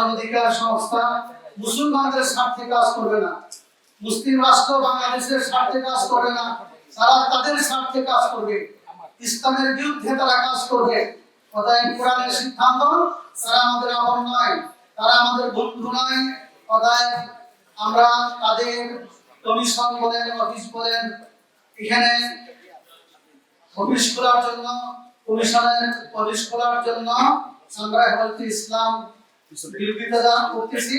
মানবাধিকার সংস্থা মুসলমানদের স্বার্থে কাজ করবে না, মুসলিম রাষ্ট্র বাংলাদেশের স্বার্থে কাজ করবে না, তারা তাদের স্বার্থে কাজ করবে, ইসলামের বিরুদ্ধে তারা কাজ করবে। অতএব কোরআনের সিদ্ধান্ত, তারা আমাদের আপন নয়, তারা আমাদের বন্ধু নয়। অতএব আমরা তাদের কমিশন বলেন, অফিস বলেন, এখানে অফিস খোলার জন্য, কমিশনের অফিস খোলার জন্য আমরা হেফাজতে ইসলাম বিরোধিতা করতেছি।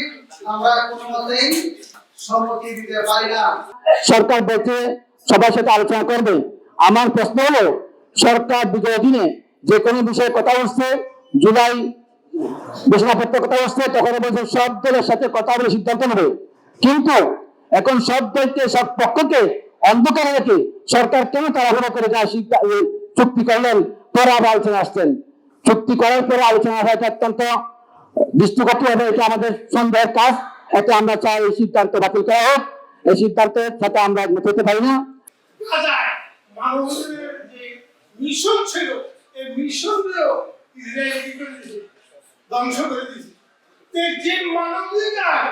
আমরা কোনো মতেই সম্মতি দিতে পারি না। সরকার বলছে সবার সাথে আলোচনা করবে। আমার প্রশ্ন হলো, সরকার বিগত দিনে যে কোনো বিষয়ে কথা বলছে, জুলাই ঘোষণাপত্রের কথা বলছে, তখন বলছে সব দলের সাথে কথা বলে সিদ্ধান্ত নেবে। কিন্তু এখন সব দলকে, সব পক্ষকে অন্ধকারে রেখে সরকার কেন তাড়াহুড়ো করে যা চুক্তি করলেন, পরে আবার আলোচনা আসছেন। চুক্তি করার পরে আলোচনা হয় অত্যন্ত দৃষ্টিকটু হবে, এটা আমাদের সন্দেহের কাজ। এটা আমরা চাই এই সিদ্ধান্ত বাতিল করা হোক। এই সিদ্ধান্তের সাথে আমরা একমত হতে পারি না। মানবতার যে মিশন ছিল, এই মিশনকেও ইসরায়েল ধ্বংস করে দিয়েছে। যে মানবাধিকার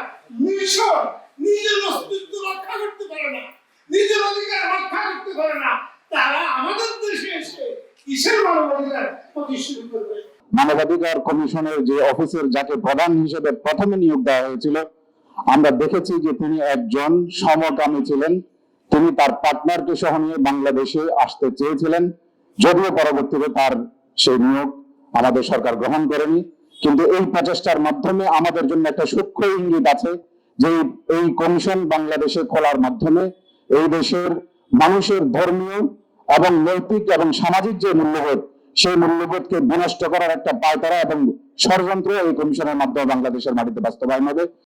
মিশন নিজের অস্তিত্ব রক্ষা করতে পারে না, নিজের অধিকার রক্ষা করতে পারে না, তারা আমাদের দেশে এসে কিসের মানবাধিকার প্রতিষ্ঠিত করবে? মানবাধিকার কমিশনের যে অফিসার, যাকে প্রধান হিসেবে প্রথমে নিয়োগ দেওয়া হয়েছিল, আমরা দেখেছি যে তিনি একজন সমকামী ছিলেন। তিনি তার পার্টনারকে সহ নিয়ে বাংলাদেশে আসতে চেয়েছিলেন, যদিও পরবর্তীতে তার সেই নিয়োগ আমাদের সরকার গ্রহণ করেনি। কিন্তু এই প্রচেষ্টার মাধ্যমে আমাদের জন্য একটা সূক্ষ্ম ইঙ্গিত আছে যে এই কমিশন বাংলাদেশে খোলার মাধ্যমে এই দেশের মানুষের ধর্মীয় এবং নৈতিক এবং সামাজিক যে মূল্যবোধ, সেই মূল্যবোধকে বিনষ্ট করার একটা পায়তারা এবং ষড়যন্ত্র এই কমিশনের মাধ্যমে বাংলাদেশের মাটিতে বাস্তবায়ন হবে।